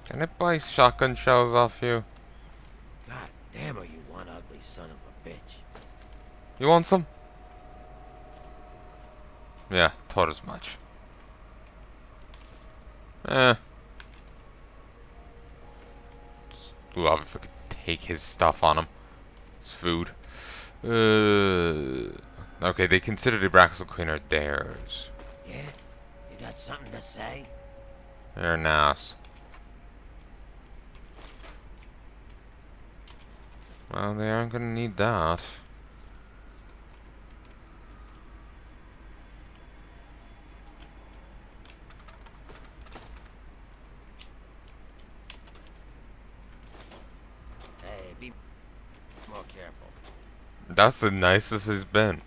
Can I buy shotgun shells off you? God damn her, you one ugly son of a bitch. You want some? Yeah, thought as much. Eh. Love if I could take his stuff on him. His food. Okay, they consider the Braxel Cleaner theirs. Yeah? You got something to say? They're nice. Well, they aren't gonna need that. Hey, be more careful. That's the nicest he's been.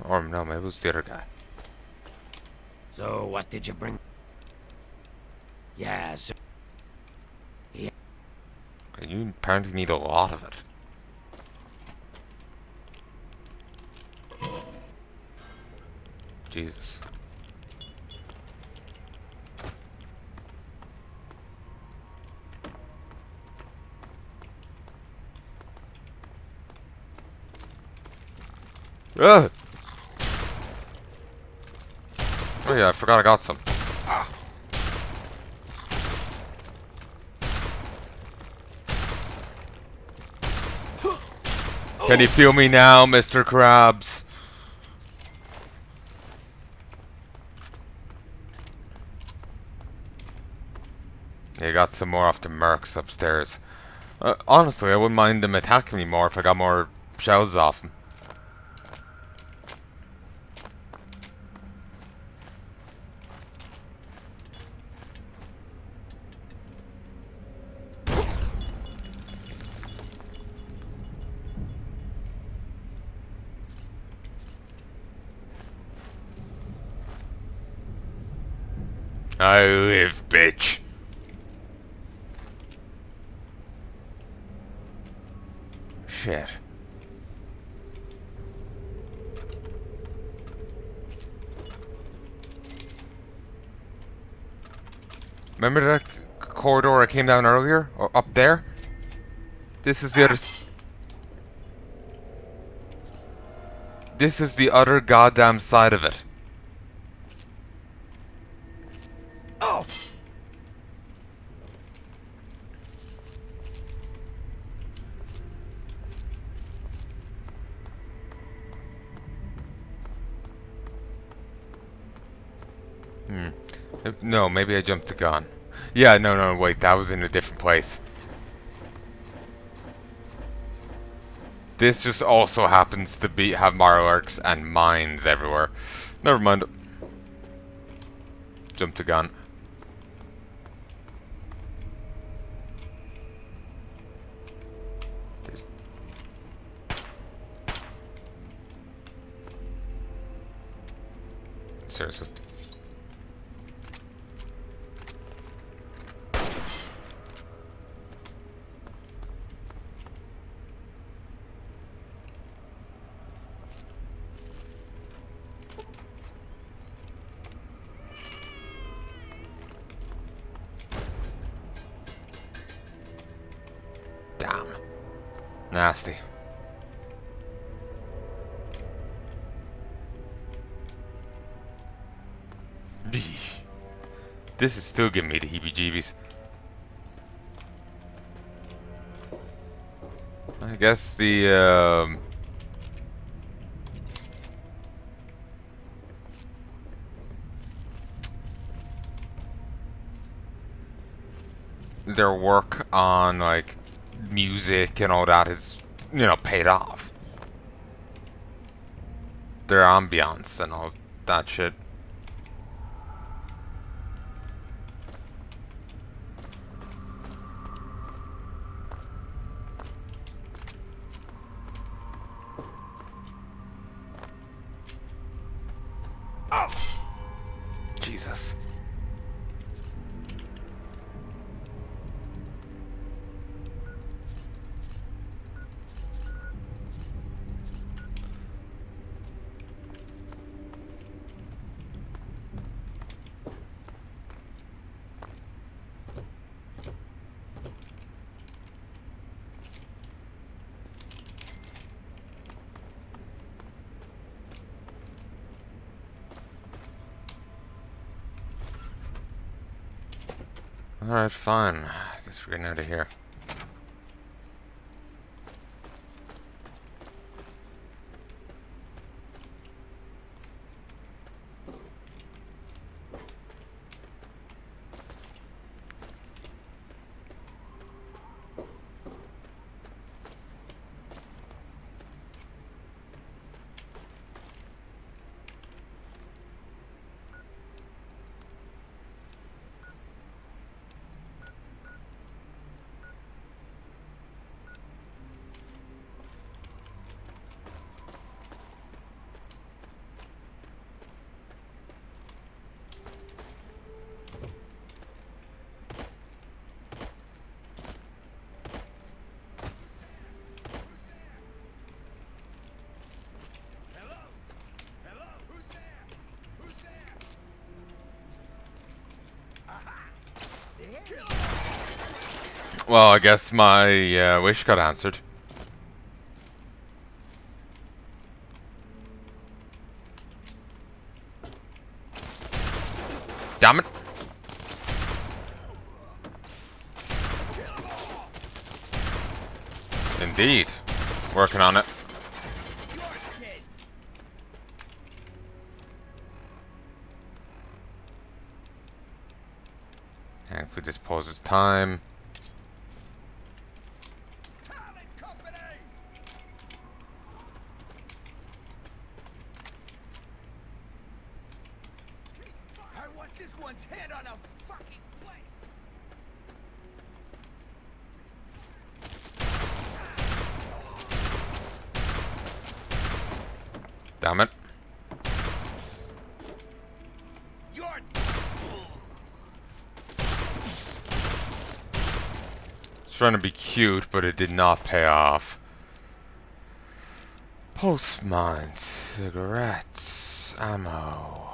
Or no, maybe it was the other guy. So, what did you bring? Yeah, so... Yeah. Okay, you apparently need a lot of it. Jesus. Ugh! Oh yeah, I forgot I got some. Can you feel me now, Mr. Krabs? Yeah, got some more off the mercs upstairs. Honestly, I wouldn't mind them attacking me more if I got more shells off them. I live, bitch. Shit. Remember that corridor I came down earlier? Or up there? This is the other... This is the other goddamn side of it. Oh! No, maybe I jumped the gun. Yeah, no, wait, that was in a different place. This just also happens to have Marlarks and mines everywhere. Never mind. Jumped the gun. Seriously. Damn. Nasty. This is still giving me the heebie-jeebies. I guess their work on like music and all that is, you know, paid off. Their ambiance and all that shit. Oh, Jesus. Alright, fine. I guess we're getting out of here. Well, I guess my wish got answered. Damn it! Indeed. Working on it. And if we just pause its time. I want this one's head on a fucking plate. Damn it. You're Trying to be cute, but it did not pay off. Pulse mine, cigarettes, ammo.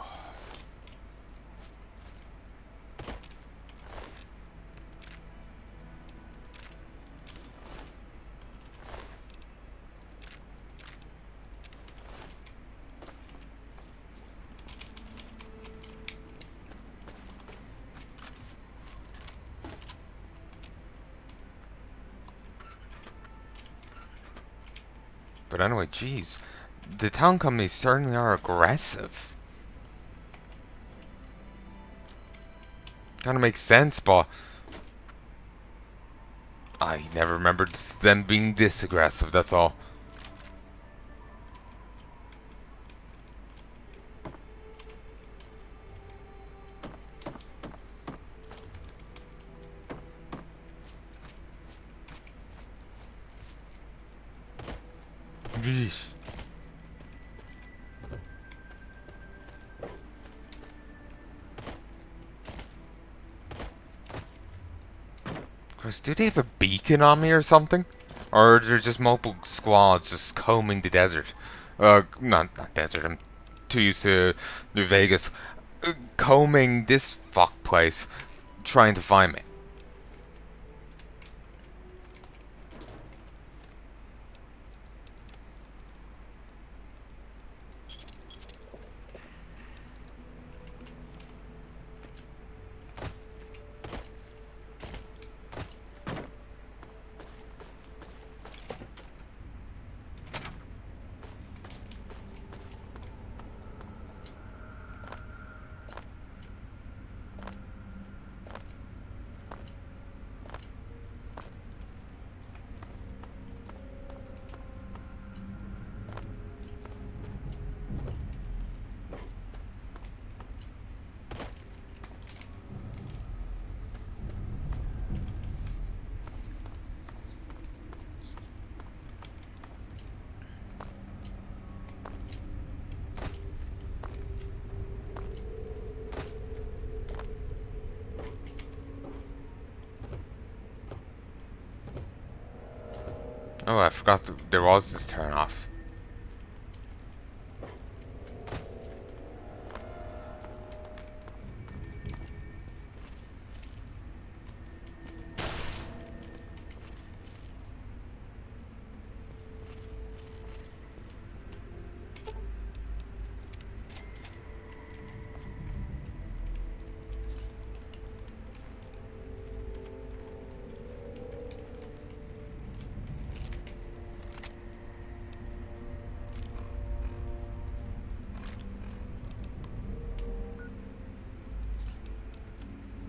But anyway, geez, the town companies certainly are aggressive. Kind of makes sense, but I never remembered them being this aggressive, that's all. Yeesh. Chris, do they have a beacon on me or something? Or are there just multiple squads just combing the desert? Not desert, I'm too used to New Vegas. Combing this fuck place, trying to find me. Oh, I forgot there was this turn off.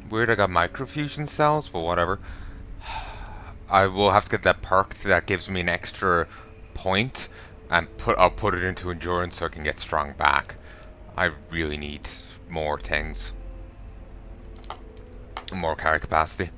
Weird, I got microfusion cells, but whatever. I will have to get that perk that gives me an extra point, and I'll put it into endurance so I can get strong back. I really need more things, more carry capacity.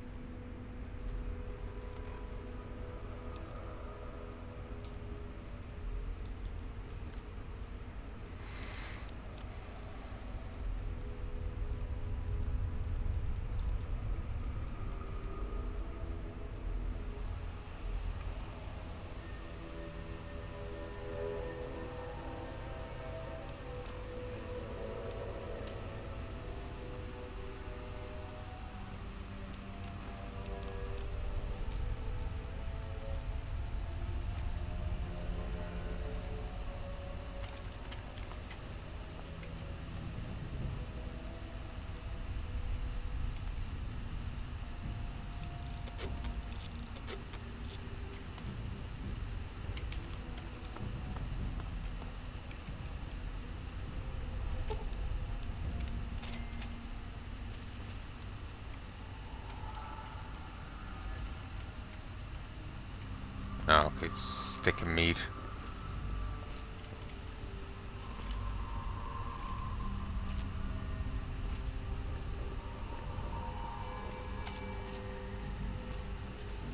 Oh, okay, stick of meat.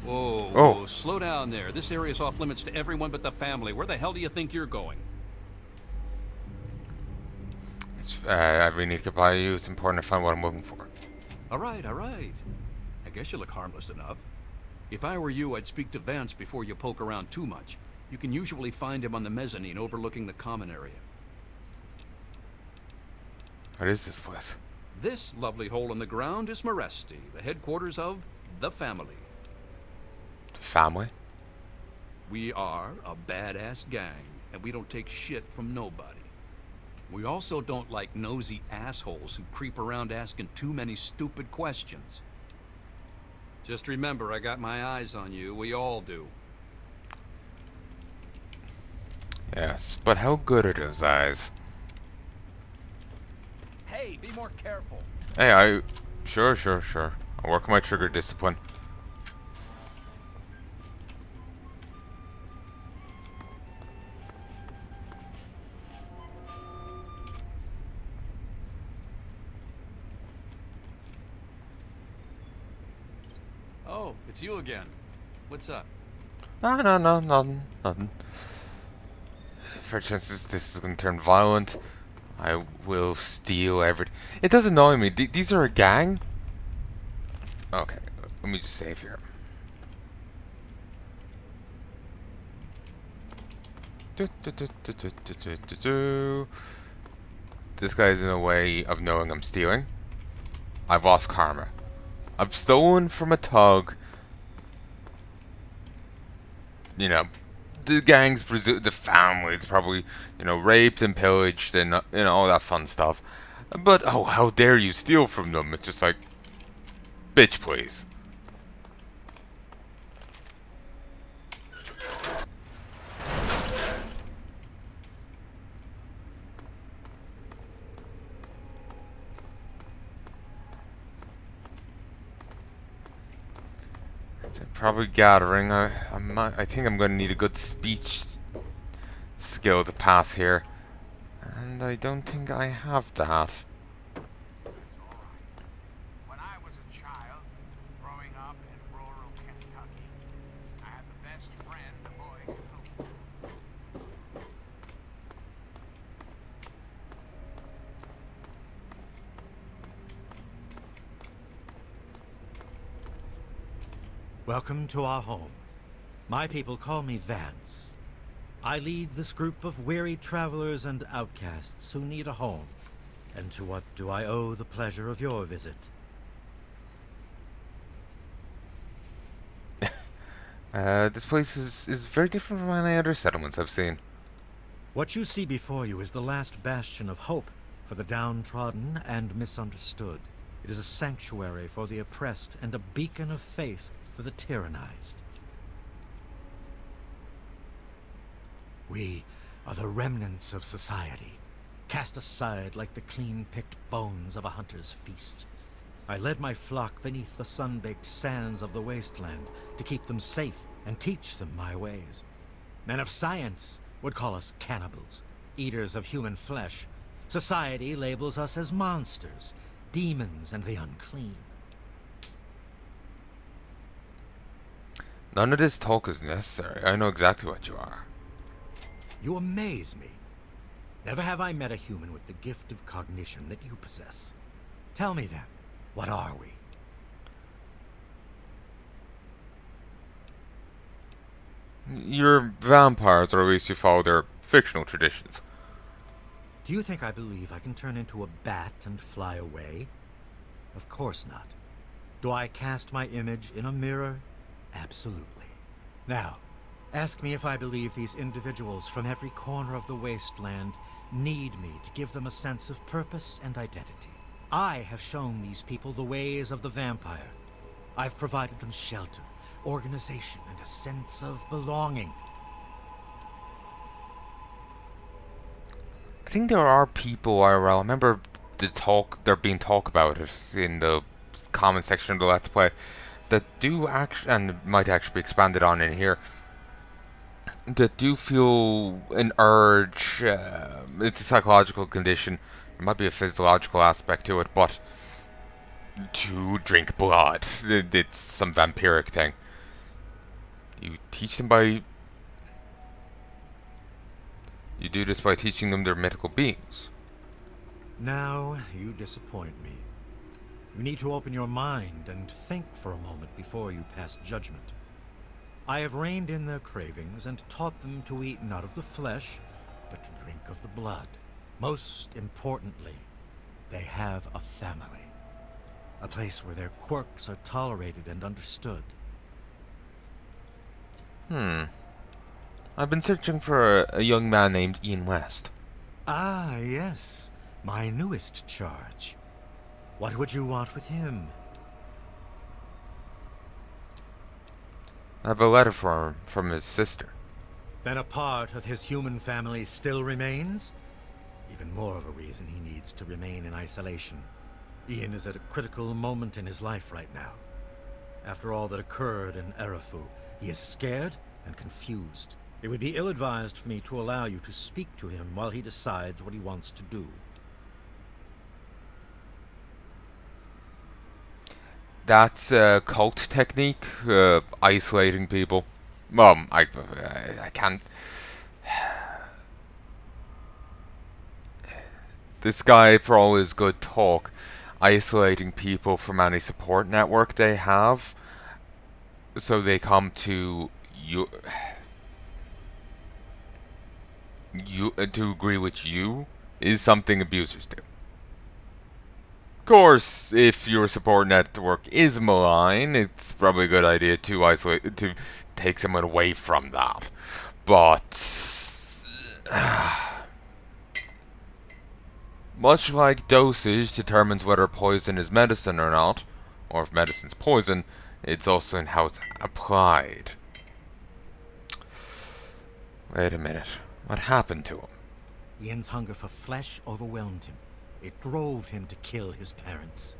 Whoa, Oh. whoa, slow down there. This area's off limits to everyone but the family. Where the hell do you think you're going? I really need to get by you. It's important to find what I'm looking for. All right, all right. I guess you look harmless enough. If I were you, I'd speak to Vance before you poke around too much. You can usually find him on the mezzanine overlooking the common area. What is this place? This lovely hole in the ground is Meresti, the headquarters of the family. The family? We are a badass gang, and we don't take shit from nobody. We also don't like nosy assholes who creep around asking too many stupid questions. Just remember, I got my eyes on you. We all do. Yes, but how good are those eyes? Hey, be more careful. Hey, Sure. I'll work on my trigger discipline. Oh, it's you again. What's up? No, nothing. For a chance this is gonna turn violent, I will steal everything. It does annoy me. These are a gang? Okay, let me just save here. This guy's in a way of knowing I'm stealing. I've lost karma. I've stolen from a tug. You know, the gangs, the families probably, raped and pillaged and, all that fun stuff. But, oh, how dare you steal from them? It's just like, bitch, please. Probably gathering. I think I'm gonna need a good speech skill to pass here, and I don't think I have that. When I was a child, growing up in rural Kentucky, I had the best friend a boy could hope for. Welcome to our home. My people call me Vance. I lead this group of weary travelers and outcasts who need a home. And to what do I owe the pleasure of your visit? This place is very different from any other settlements I've seen. What you see before you is the last bastion of hope for the downtrodden and misunderstood. It is a sanctuary for the oppressed and a beacon of faith for the tyrannized. We are the remnants of society, cast aside like the clean-picked bones of a hunter's feast. I led my flock beneath the sun-baked sands of the wasteland to keep them safe and teach them my ways. Men of science would call us cannibals, eaters of human flesh. Society labels us as monsters, demons and the unclean. None of this talk is necessary. I know exactly what you are. You amaze me. Never have I met a human with the gift of cognition that you possess. Tell me then, what are we? You're vampires, or at least you follow their fictional traditions. Do you think I believe I can turn into a bat and fly away? Of course not. Do I cast my image in a mirror? Absolutely. Now, ask me if I believe these individuals from every corner of the wasteland need me to give them a sense of purpose and identity. I have shown these people the ways of the vampire. I've provided them shelter, organization, and a sense of belonging. I think there are people IRL. I remember there being talk about it in the comment section of the Let's Play that do actually, and it might actually be expanded on in here, that do feel an urge. It's a psychological condition. There might be a physiological aspect to it, but to drink blood. It's some vampiric thing. You teach them by. You do this by teaching them they're mythical beings. Now, you disappoint me. You need to open your mind and think for a moment before you pass judgment. I have reined in their cravings and taught them to eat not of the flesh, but to drink of the blood. Most importantly, they have a family. A place where their quirks are tolerated and understood. I've been searching for a young man named Ian West. Ah, yes. My newest charge. What would you want with him? I have a letter for him from his sister. Then a part of his human family still remains? Even more of a reason he needs to remain in isolation. Ian is at a critical moment in his life right now. After all that occurred in Erafu, he is scared and confused. It would be ill-advised for me to allow you to speak to him while he decides what he wants to do. That's a cult technique, isolating people. I can't. This guy, for all his good talk, isolating people from any support network they have, so they come to you to agree with you, is something abusers do. Of course, if your support network is malign, it's probably a good idea to take someone away from that. But much like dosage determines whether poison is medicine or not, or if medicine's poison, it's also in how it's applied. Wait a minute. What happened to him? Ian's hunger for flesh overwhelmed him. It drove him to kill his parents.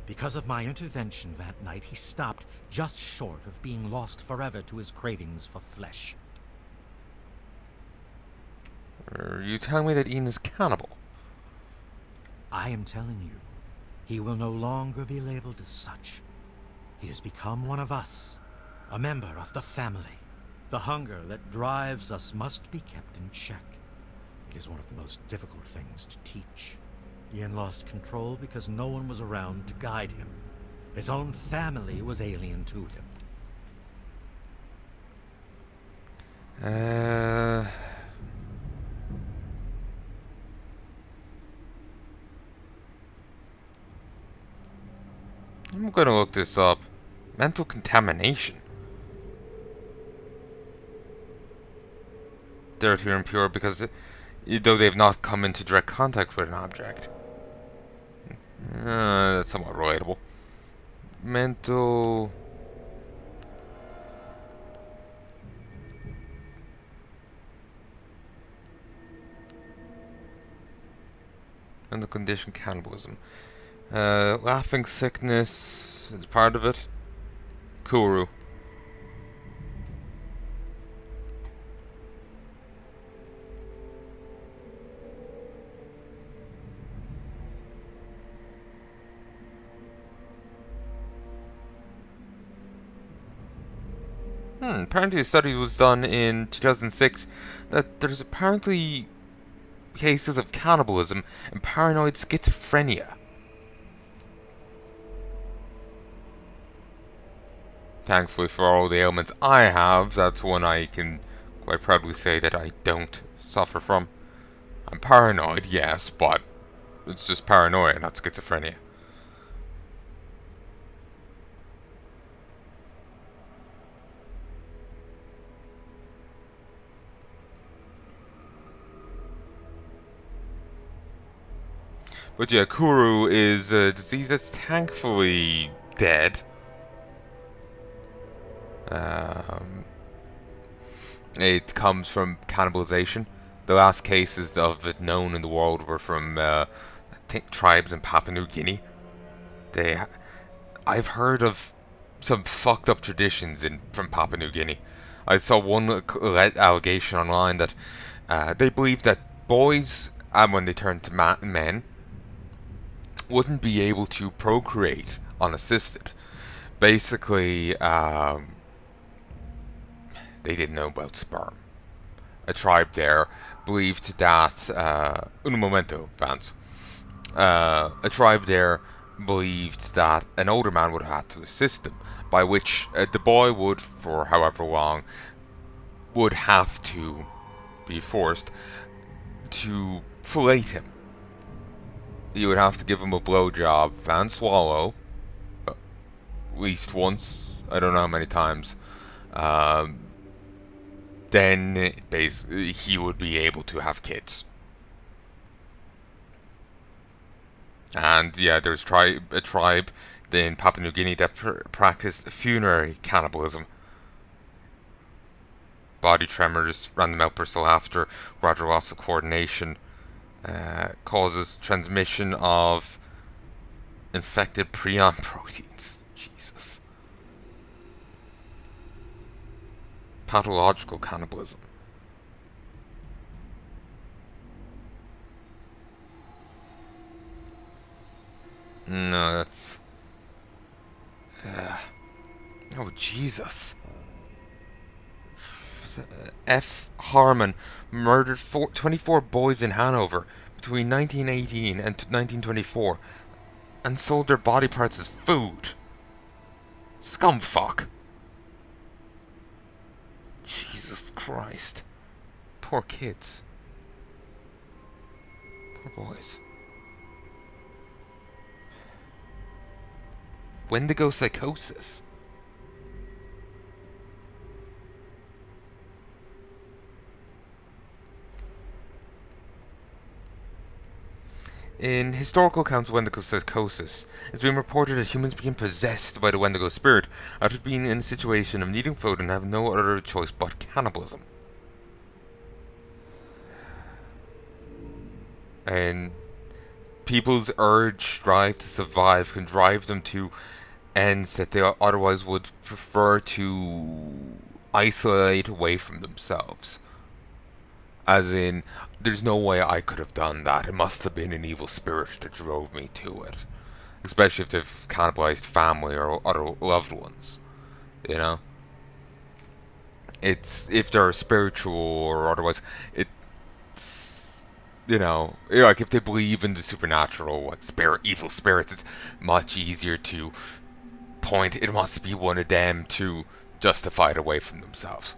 Because of my intervention that night, he stopped just short of being lost forever to his cravings for flesh. Are you telling me that Ian is cannibal? I am telling you, he will no longer be labeled as such. He has become one of us, a member of the family. The hunger that drives us must be kept in check. It is one of the most difficult things to teach. Ian lost control because no one was around to guide him. His own family was alien to him. I'm gonna look this up. Mental contamination. Dirty or impure because though they've not come into direct contact with an object. That's somewhat relatable. Mental... And the condition cannibalism. Laughing sickness is part of it. Kuru. Apparently a study was done in 2006 that there's apparently cases of cannibalism and paranoid schizophrenia. Thankfully for all the ailments I have, that's one I can quite proudly say that I don't suffer from. I'm paranoid, yes, but it's just paranoia, not schizophrenia. But yeah, Kuru is a disease that's thankfully dead. It comes from cannibalization. The last cases of it known in the world were from, I think, tribes in Papua New Guinea. I've heard of some fucked up traditions from Papua New Guinea. I saw one allegation online that they believe that boys, when they turn to men, wouldn't be able to procreate unassisted. Basically, they didn't know about sperm. A tribe there believed that un momento, Vance. A tribe there believed that an older man would have had to assist them, by which the boy would, for however long, would have to be forced to fillet him. You would have to give him a blowjob and swallow, at least once. I don't know how many times. Then basically he would be able to have kids. And yeah, there's a tribe in Papua New Guinea that practiced funerary cannibalism. Body tremors, random outbursts of laughter, gradual loss of coordination, causes transmission of infected prion proteins. Jesus. Pathological cannibalism. No, that's... oh, Jesus. F. Harmon murdered 24 boys in Hanover between 1918 and 1924 and sold their body parts as food. Scumfuck. Jesus Christ. Poor kids. Poor boys. Wendigo psychosis. In historical accounts of Wendigo psychosis, it's been reported that humans became possessed by the Wendigo spirit after being in a situation of needing food and having no other choice but cannibalism. And people's drive to survive can drive them to ends that they otherwise would prefer to isolate away from themselves. As in, there's no way I could have done that. It must have been an evil spirit that drove me to it. Especially if they've cannibalized family or other loved ones. You know? It's, if they're spiritual or otherwise, it's, like if they believe in the supernatural, evil spirits, it's much easier to point, it must be one of them to justify it away from themselves.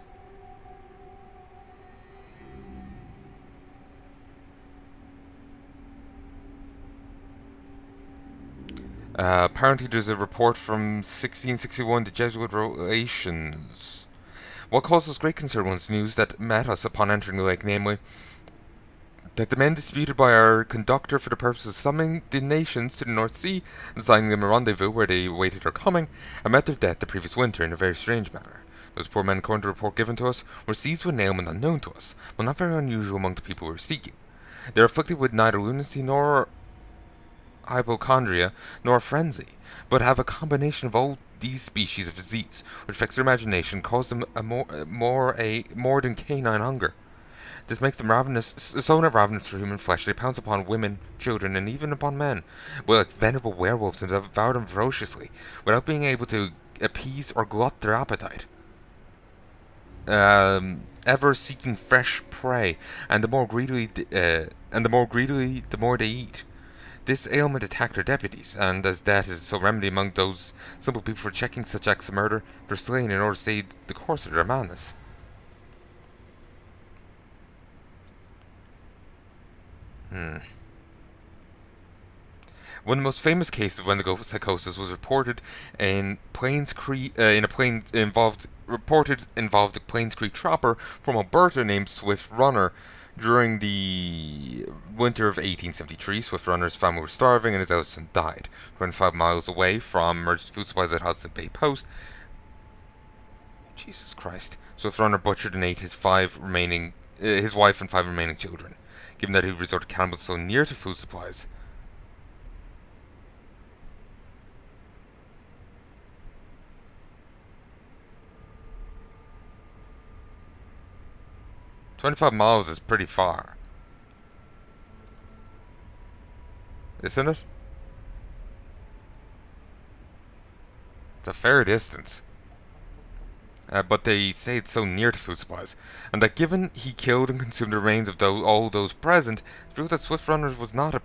Apparently there's a report from 1661, the Jesuit Relations. What caused us great concern was news that met us upon entering the lake, namely, that the men disputed by our conductor for the purpose of summoning the nations to the North Sea and assigning them a rendezvous where they awaited our coming, and met their death the previous winter in a very strange manner. Those poor men, according to the report given to us, were seized with an ailment unknown to us, but not very unusual among the people we were seeking. They are afflicted with neither lunacy nor hypochondria, nor frenzy, but have a combination of all these species of disease, which affects their imagination, cause them more than canine hunger. This makes them ravenous, so ravenous for human flesh, they pounce upon women, children, and even upon men, like venerable werewolves, and devour them ferociously, without being able to appease or glut their appetite. Ever seeking fresh prey, and the more greedily, the more they eat. This ailment attacked their deputies, and as death is so remedy among those simple people for checking such acts of murder, they're slain in order to stay the course of their madness. One of the most famous cases of Wendigo psychosis was reported in Plains Creek, involved a Plains Creek trapper from Alberta named Swift Runner. During the winter of 1873, Swift Runner's family were starving and his eldest son died. 25 miles away from emergency food supplies at Hudson Bay Post. Jesus Christ. Swift Runner butchered and ate his wife and 5 remaining children. Given that he resorted to cannibalism so near to food supplies, 25 miles is pretty far. Isn't it? It's a fair distance. But they say it's so near to food supplies, and that given he killed and consumed the remains of all those present, it proved that Swift Runners was not a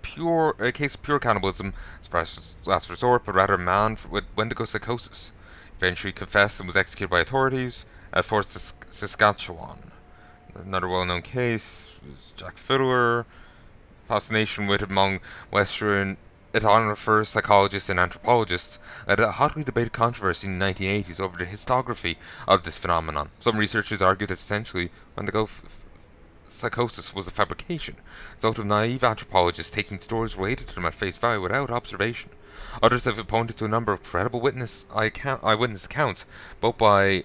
case of pure cannibalism as last resort, but rather a man with Wendigo psychosis. He eventually confessed and was executed by authorities at Fort Saskatchewan. Another well-known case is Jack Fiddler. Fascination with it among Western ethnographers, psychologists, and anthropologists led a hotly debated controversy in the 1980s over the histography of this phenomenon. Some researchers argued that essentially Wendigo psychosis was a fabrication, the result of naive anthropologists taking stories related to them at face value without observation. Others have pointed to a number of credible eyewitness accounts, both by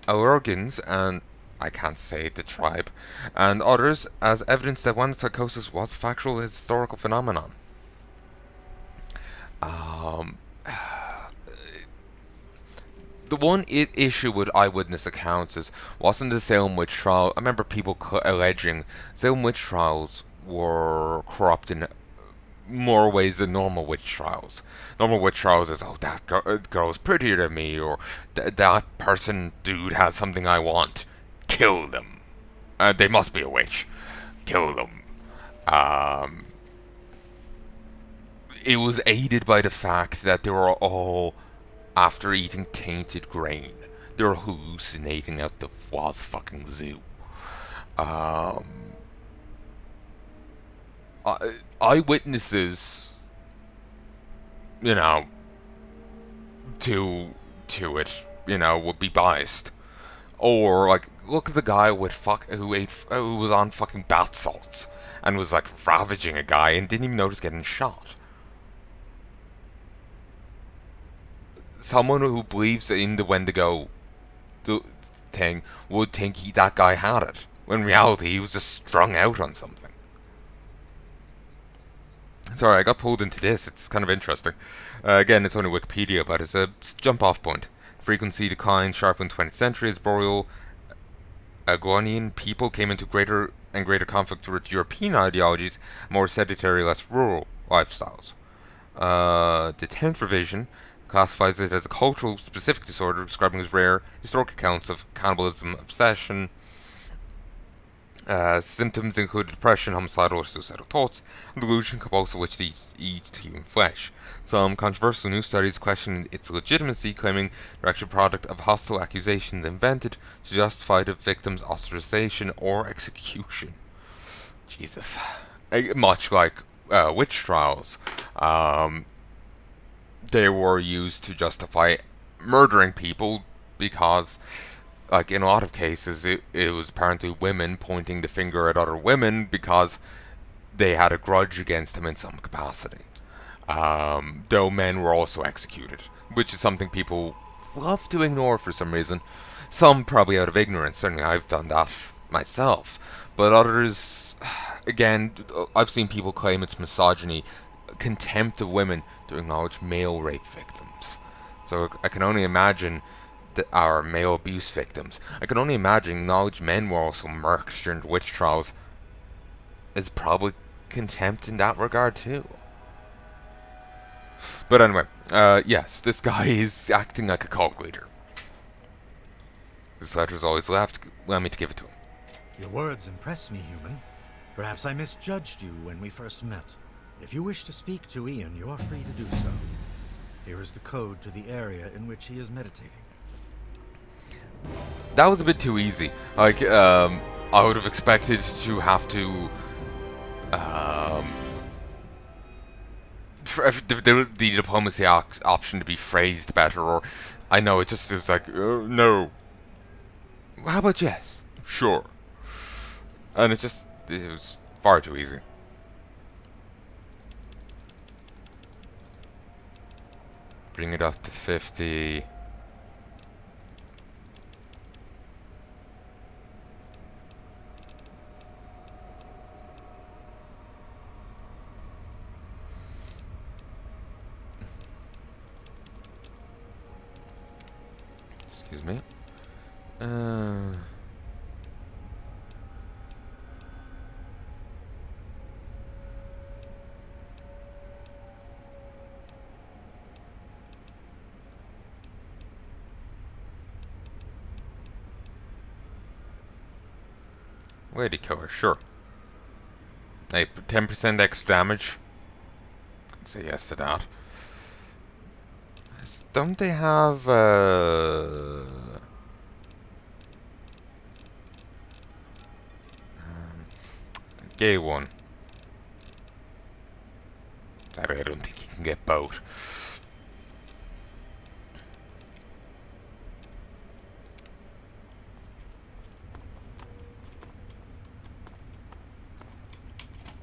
Alurgans and I can't say the tribe, and others as evidence that Wendigo psychosis was a factual historical phenomenon. The one issue with eyewitness accounts is wasn't the Salem witch trial. I remember people alleging Salem witch trials were corrupt in more ways than normal witch trials. Normal witch trials is, oh, that girl's prettier than me, or that dude has something I want. Kill them. They must be a witch. Kill them. It was aided by the fact that they were all after eating tainted grain. They were hallucinating out the was fucking zoo. Eyewitnesses, to it, would be biased. Or like, look at the guy who was on fucking bath salts and was like ravaging a guy and didn't even notice getting shot. Someone who believes in the Wendigo thing would think that guy had it, when in reality he was just strung out on something. Sorry, I got pulled into this. It's kind of interesting. Again, it's only Wikipedia, but it's a jump-off point. Frequency declined sharply in the 20th century as boreal Guianan people came into greater and greater conflict with European ideologies, more sedentary, less rural lifestyles. The 10th revision classifies it as a cultural specific disorder, describing as rare historic accounts of cannibalism, obsession. Symptoms include depression, homicidal or suicidal thoughts, and delusion compulsive which to eat human flesh. Some controversial new studies question its legitimacy, claiming they're actually a product of hostile accusations invented to justify the victim's ostracization or execution. Jesus. Much like witch trials, they were used to justify murdering people because, like in a lot of cases, it was apparently women pointing the finger at other women because they had a grudge against them in some capacity. Though men were also executed, which is something people love to ignore for some reason. Some probably out of ignorance. Certainly I've done that myself. But others, again, I've seen people claim it's misogyny contempt of women to acknowledge male rape victims. So I can only imagine our male abuse victims. I can only imagine acknowledge men were also murked during the witch trials is probably contempt in that regard too. But anyway, yes, this guy is acting like a cult leader. This letter's always left. Allow me to give it to him. Your words impress me, human. Perhaps I misjudged you when we first met. If you wish to speak to Ian, you are free to do so. Here is the code to the area in which he is meditating. That was a bit too easy. Like, I would have expected to have to, for the diplomacy option to be phrased better, or I know it just is like, no. How about yes? Sure. And it was far too easy. Bring it up to 50. Excuse me. Lady killer, sure. Hey, 10% extra damage. Can say yes to that. Don't they have gay one? Sorry, I don't think you can get both.